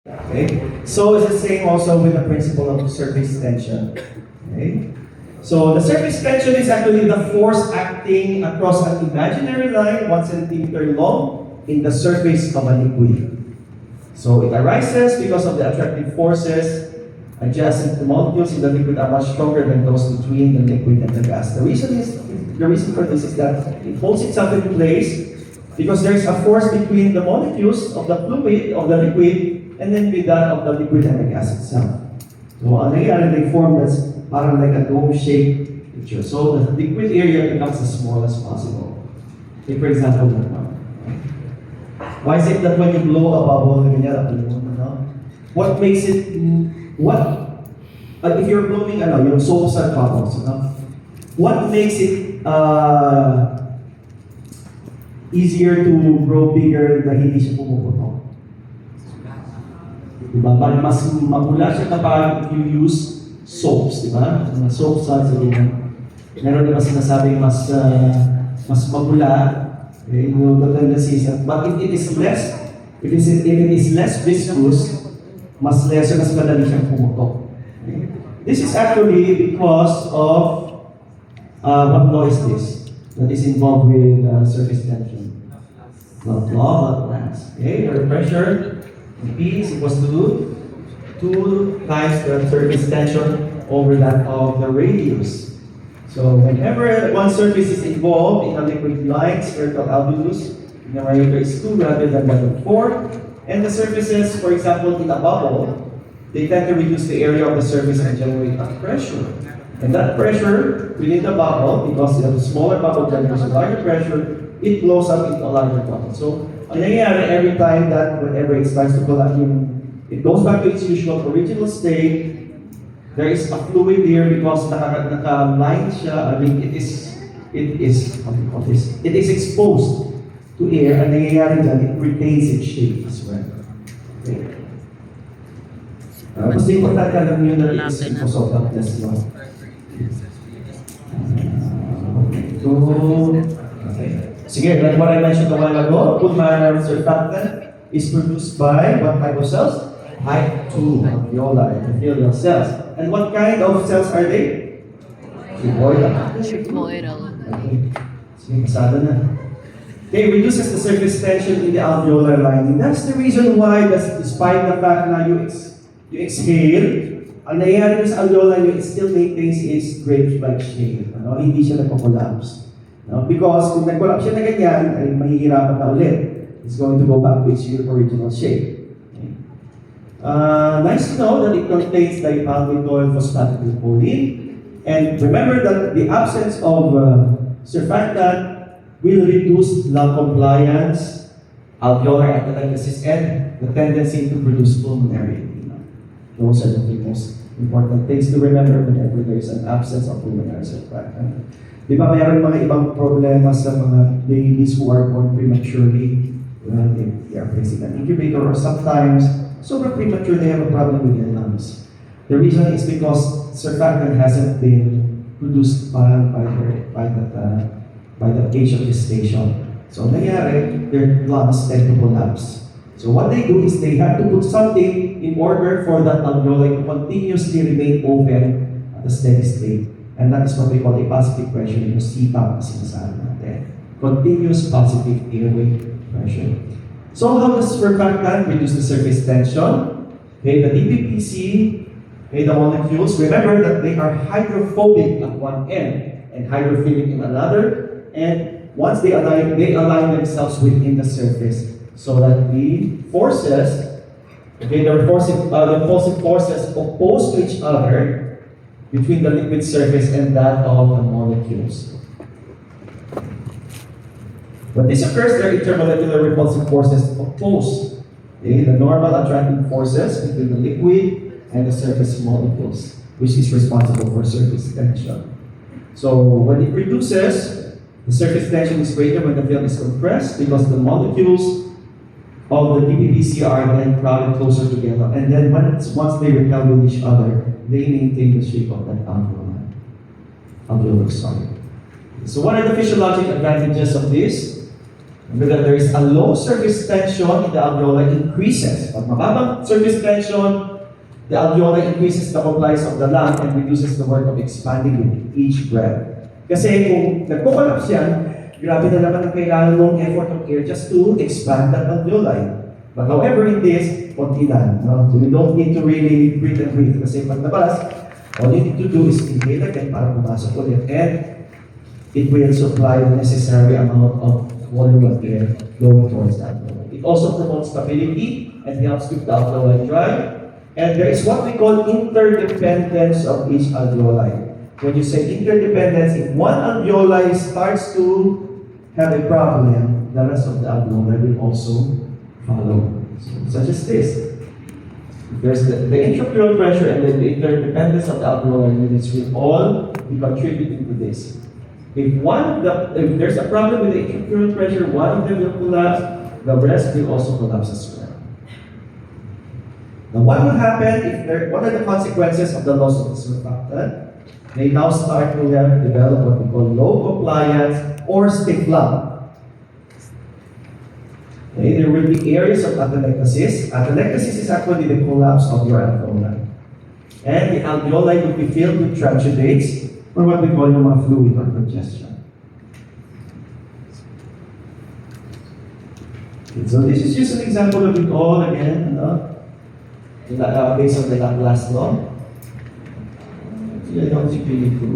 Okay? So it's the same also with the principle of surface tension. Okay? So the surface tension is actually the force acting across an imaginary line 1 centimeter long in the surface of a liquid. So it arises because of the attractive forces adjacent to molecules in the liquid are much stronger than those between the liquid and the gas. The reason for this is that it holds itself in place because there is a force between the molecules of the fluid, of the liquid, and then with that of the liquid and the gas itself. So ang nangyayari, they form this parang like a dome-shaped picture. So the liquid area becomes as small as possible. Take for example that one. Why is it that when you blow a bubble, what makes it, if you're blowing yung soaps and bubbles, what makes it easier to grow bigger na hindi siya pumuputok? Diba? Parang mas magula siya kapag you use soaps, diba? Soap suds, meron diba sinasabing mas magula, the tendency is, but if it is less viscous, mas madali siyang pumutok. Okay? This is actually because of what law is this that is involved with surface tension? The law of mass. Okay, your pressure P is equals to 2 times the surface tension over that of the radius. So whenever one surface is involved in a liquid line, spherical alveolus, the numerator is 2 rather than that of 4. And the surfaces, for example, in a bubble, they tend to reduce the area of the surface and generate a pressure. And that pressure within the bubble, because the smaller bubble generates a larger pressure, it blows up into a larger bubble. So, ang nangyayari every time that whenever it starts to collapse, it goes back to its usual original state, there is a fluid here because naka-line siya. I mean, it is exposed to air, and nangyayari dyan, it retains its shape as well. Okay. Mas importante ka lang yun na is because of that test law. So, okay. Sige, like what I mentioned a while ago, good manner surfactant is produced by what type of cells? Type 2 alveolar epithelial cells. And what kind of cells are they? Cuboidal. Okay. Sige, pasado na. Okay, reduces the surface tension in the alveolar lining. That's the reason why, despite the fact na you exhale, ang nangyayari sa alveolar, it still maintains its grape-like shape. Hindi siya nagko-collapse. Because kung nag-collapse siya na ganyan, ay mahihirapan na ulit. It's going to go back to its original shape. Okay. Nice to know that it contains dialdehyde phosphatidylcholine choline. And remember that the absence of surfactant will reduce non-compliance, alveolar atelectasis, and the tendency to produce pulmonary edema. Those are the three most important things to remember whenever there is an absence of pulmonary surfactant. Di ba mayroon mga ibang problema sa mga babies who are born prematurely? Well, they are facing an incubator, or sometimes, super premature, they have a problem with their lungs. The reason is because surfactant hasn't been produced by the age of gestation. So nangyari, their lungs tend to collapse. So what they do is they have to put something in order for that alveoli to continuously remain open at a steady state. And that is what we call a positive pressure, yung CPAP na sinasabi natin. Continuous positive airway pressure. So how does surfactant reduce the surface tension? Okay, the DPPC, okay, the molecules, remember that they are hydrophobic at one end and hydrophilic in another. And once they align themselves within the surface so that the forces, okay, the repulsive forces opposed to each other between the liquid surface and that of the molecules. When this occurs, their intermolecular repulsive forces oppose the normal attracting forces between the liquid and the surface molecules, which is responsible for surface tension. So when it reduces, the surface tension is greater when the film is compressed because the molecules of the DPPC are then crowded closer together. And then once they repel with each other, they maintain the shape of that alveolar solid. So what are the physiologic advantages of this? Remember that there is a low surface tension in the alveoli increases. Pag mababang surface tension, the alveoli increases the compliance of the lung and reduces the work of expanding with each breath. Kasi kung nagpo-collapse yan, grabe na naman ang kailangan mong effort of air just to expand that alveoli. But however in this, konti lang. No? So you don't need to really breathe and breathe. Kasi pag nabas, all you need to do is inhale again para pumasok ulit. And it will supply the necessary amount of volume of air going towards the alveoli. It also promotes stability and helps keep the alveoli dry. And there is what we call interdependence of each alveoli. When you say interdependence, if one alveoli starts to have a problem, the rest of the alveoli will also follow. Such as this. There's the intrapleural pressure and then the interdependence of the alveolar units will all be contributing to this. If there's a problem with the intrapleural pressure, one of them will collapse, the rest will also collapse as well. Now, what will happen what are the consequences of the loss of the surfactant? They now start to develop what we call low compliance or stiff lung. Okay, there will be areas of atelectasis. Atelectasis is actually the collapse of your alveoli. And the alveoli will be filled with tracheodates, or what we call yung fluid or congestion. Okay, so this is just an example of it all again, based on the Laplace law. I don't think you need to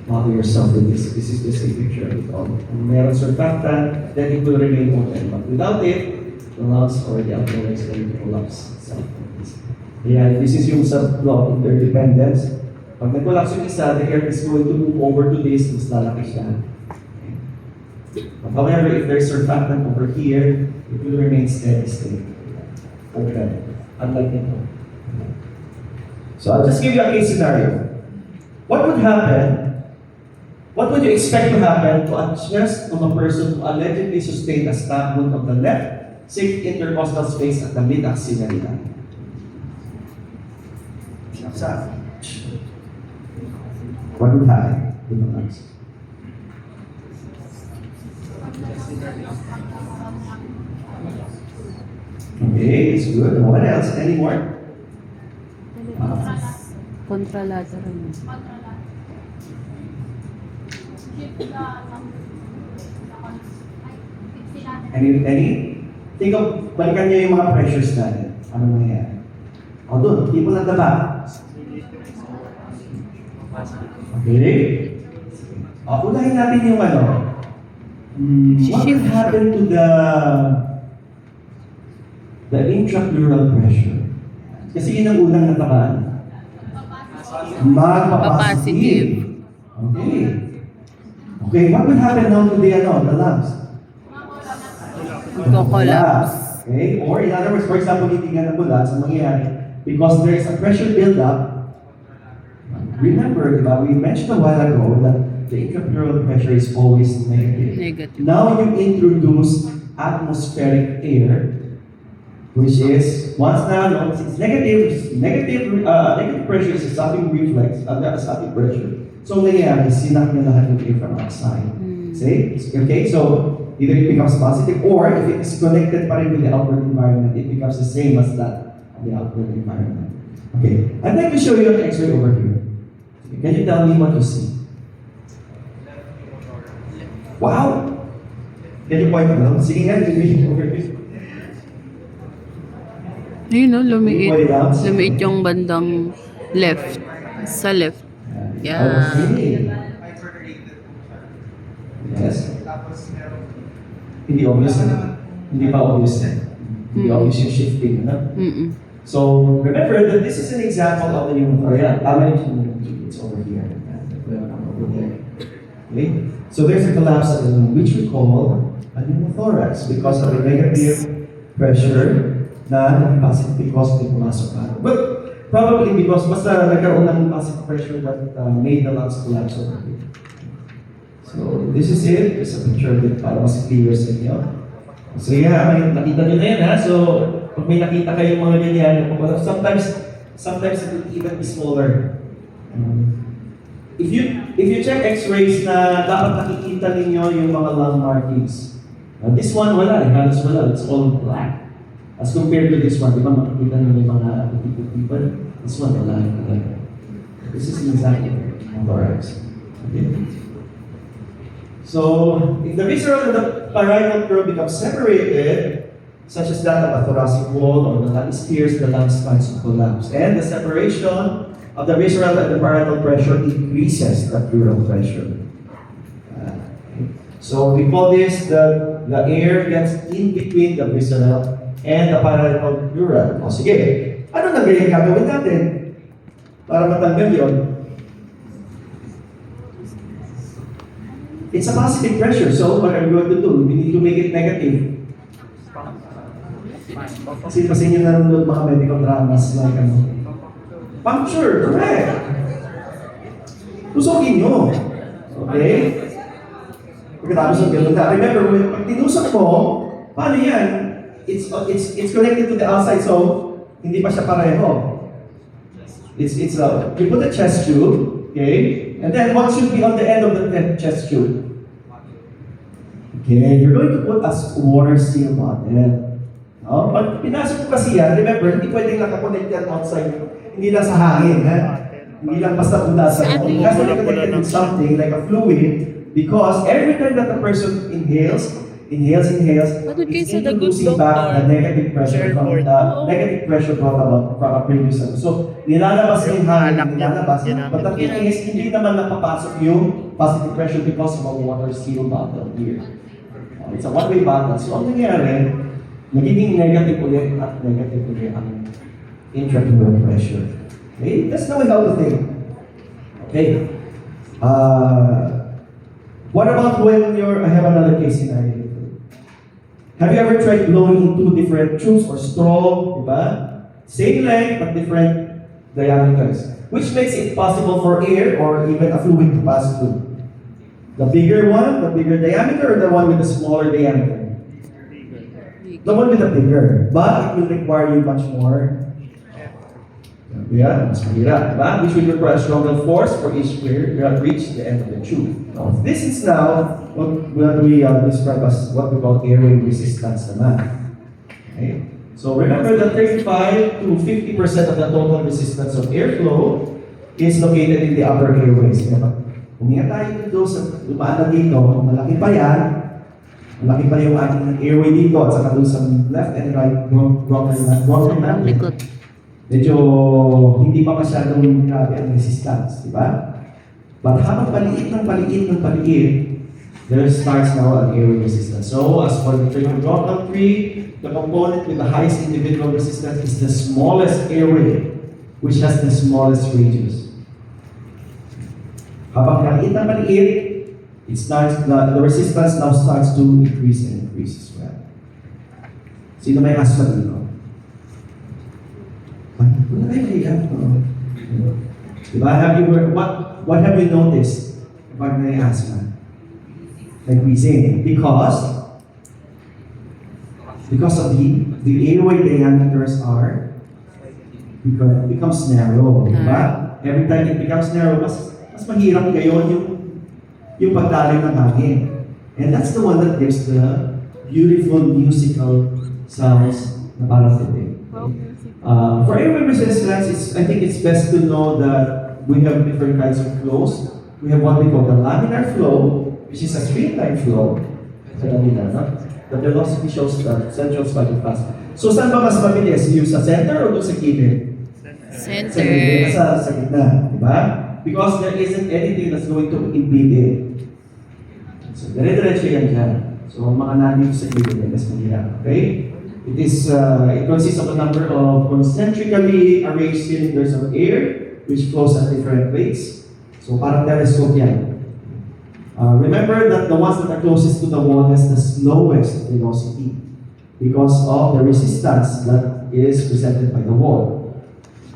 bother yourself with this. This is just a picture of it all. Kung meron surfactant, then it will remain open. But without it, the lungs or the alveoli is going to collapse itself. Yeah, this is yung sub-law interdependence. Pag nag-collapse yung isa, the air is going to move over to this, mas lalaki siya. But however, if there's surfactant over here, it will remain steady state. Okay. Unlike ito. So I'll just give you a case scenario. What would happen? What would you expect to happen to a chest of a person who allegedly sustained a stab wound of the left 6th intercostal space at the mid-axillary line? What would happen to the lungs? Okay, it's good. No one else? Any more? Contralateral. Any? Think of, balikan niyo yung mga pressures natin. Ano mangyayari? O doon, hindi mo lang daba. Okay? Unahin natin yung what will happen to the intrapleural pressure? Kasi yun ang unang natabaan. Magpa-positive. Okay. Okay, what will happen now to the lungs? Collapse. Okay? Or in other words, for example, hindi nga na-collapse, ang mangyayari, because there is a pressure build-up. Remember, we mentioned a while ago that the intrapleural pressure is always negative. Now you introduce atmospheric air, which is, once it's negative pressure is a stopping reflex, a stopping pressure. So nangyayari, sinak niya lahat yung air from outside. See? Okay, so either it becomes positive or if it is connected pa rin with the outward environment, it becomes the same as that of the outward environment. Okay, I'd like to show you an X-ray over here. Can you tell me what you see? Wow! Can you point it out? Sige nga, tingin over here. Ayun no, lumiit. Point it out. Lumiit yung bandang left. Sa left. Yeah. Okay. Yes. Hindi obvious na. Hindi pa obvious na. Hindi obvious yung shifting. So, remember that this is an example of the pneumothorax. It's over here. Okay? So there's a collapse of the lung, which we call a pneumothorax because of the negative pressure na positive positive pumasok na. But probably because basta nagkaroon ng positive pressure that made the lungs collapse over here. So this is it. Just a picture of it para mas clear sa inyo. So yeah, nakita nyo na yan ha. So pag may nakita kayong mga ganyan, sometimes it will even be smaller. If you check X-rays na dapat nakikita ninyo yung mga lung markings. This one, wala. Halos wala. It's all black. As compared to this one, di ba makikita nyo may mga people? This one, wala. This is an example of thorax. Okay? So, if the visceral and the parietal curve become separated, such as that of a thoracic wall or the lung is pierced, the lung starts to collapse. And the separation of the visceral and the parietal pressure increases the pleural pressure. So we call this the air gets in between the visceral and the parietal pleural. O sige, ano na ganyan gagawin natin para matanggal yun? It's a positive pressure, so what are we going to do? We need to make it negative. Kasi pa sa inyo nanonood mga medical dramas like ano? Puncture, correct. Tusogin nyo. Okay? Pagkatapos ng ganun na. Remember, pag tinusok mo, paano yan? It's connected to the outside, so hindi pa siya pareho. You put a chest tube, okay? And then what should be on the end of the chest tube? Okay, you're going to put a water seal bottle. No? Pag pinasok mo kasi yan, remember, hindi pwedeng nakakonect yan outside. Hindi lang sa hangin, ha? Hindi lang basta punasan mo. It has to be connected with something like a fluid because every time that the person inhales, Bakit kayo it's sa the good introducing back the doctor? negative pressure from the negative pressure brought about from a previous one. So, nilalabas yung hangin, nilalabas. But the thing is, hindi naman napapasok yung positive pressure because of a water seal bottle here. It's a one-way bottle. So, ang nangyayari, nagiging negative ulit at negative ulit ang intrapleural pressure. Okay? That's the way how to think. Okay. What about when I have another case scenario. Have you ever tried blowing in two different tubes or straw, diba? Same length but different diameters, which makes it possible for air or even a fluid to pass through. The bigger one, the bigger diameter, or the one with the smaller diameter? The one with the bigger, but it will require you much more. Yeah, mas mahirap, diba? Which will require a stronger force for each player to reach the end of the tube. Now, this is now what we describe as what we call airway resistance naman. Okay? So remember that 35 to 50% of the total resistance of airflow is located in the upper airways. Huminga tayo dito sa dumaan na dito, malaki pa yan. Malaki pa yung ating airway dito at saka doon sa left and right Sobrang likot. medyo hindi pa masyadong grabe ang resistance, di ba? But habang paliit, there starts now an airway resistance. So as for the tracheobronchial tree, the component with the highest individual resistance is the smallest airway, which has the smallest radius. Habang maliit, the resistance now starts to increase and increase as well. Sino may asthma dito? Wala kayo hiya. Diba? What have you noticed about may asthma? Like wheezing. Because of the airway diameters becomes narrow. Diba? Every time it becomes narrow, mas mahirap ngayon yung pagdaloy ng hangin. And that's the one that gives the beautiful musical sounds na parang today. For airway resistance, I think it's best to know that we have different kinds of flows. We have what we call the laminar flow, which is a streamline flow. The velocity shows the central spike of fast. So saan ba mas mabilis? Yung sa center o doon sa gilid? Center. Sa gitna, di ba? Because there isn't anything that's going to impede it. So, dire-diretso yan dyan. So, mga nandito sa gilid, mas mahirap. Okay? It consists of a number of concentrically arranged cylinders of air which flows at different rates. So, parang telescope yan. Remember that the ones that are closest to the wall has the slowest velocity because of the resistance that is presented by the wall.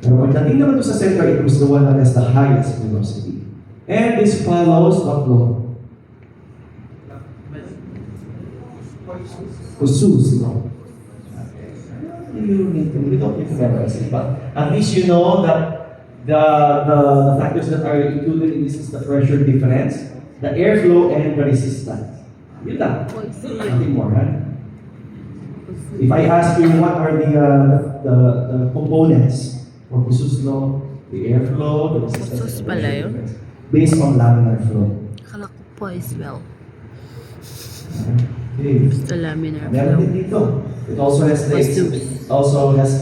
Pero pagdating naman to sa center, it was the one that has the highest velocity. And this follows what law? Kossuth law. You don't need to memorize it, but at least you know that the factors that are included in this is the pressure difference, the airflow, and the resistance. Yun lang. Nothing more, right? If I ask you what are the components for Busus law, the airflow, the resistance, Busus pala yun? based on laminar flow. Akala ko po as well. Okay. Basta laminar Meron flow. din dito. It also has Busus.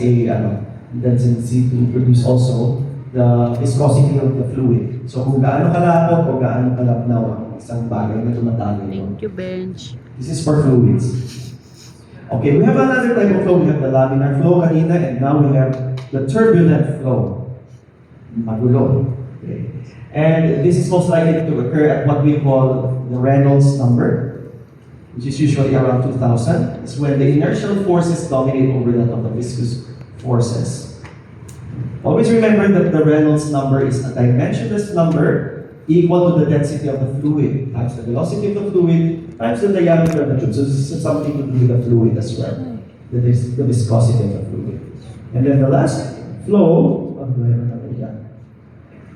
a tendency to produce also the viscosity of the fluid. So kung gaano kalapot o gaano kalapnaw ang isang bagay na tumatali. Thank you, Bench. This is for fluids. Okay, we have another type of flow. We have the laminar flow kanina, and now we have the turbulent flow. Magulo. Okay. And this is most likely to occur at what we call the Reynolds number, which is usually around 2000. It's when the inertial forces dominate over that of the viscous forces. Always remember that the Reynolds number is a dimensionless number equal to the density of the fluid times the velocity of the fluid times the diameter of the tube. So this is something to do with the fluid as well. That is the viscosity of the fluid. And then the last flow,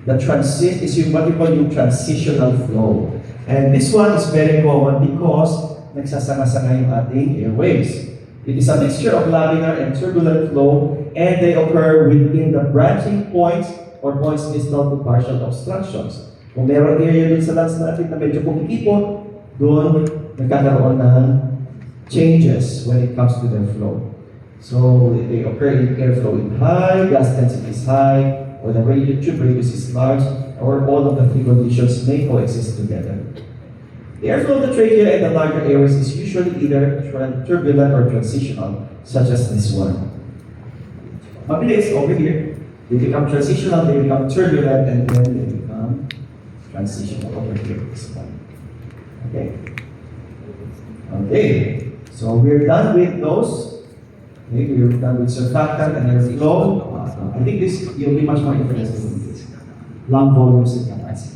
the transit is what we call yung transitional flow. And this one is very common because nagsasanga-sanga yung ating airways. It is a mixture of laminar and turbulent flow, and they occur within the branching points or points distal to partial obstructions. Kung meron area dun sa lungs natin na medyo pumikipot, doon nagkakaroon ng changes when it comes to their flow. So they occur in airflow in high, gas density is high, or the tube radius is large, or all of the three conditions may coexist together. The airflow of the trachea and the larger airways is usually either turbulent or transitional, such as this one. Mabilis over here, they become transitional, they become turbulent, and then they become transitional over here. This one. Okay. Okay. So we're done with those. Okay, we're done with surfactant and airflow. I think this you'll be much more interested in this. Lung volumes and capacity.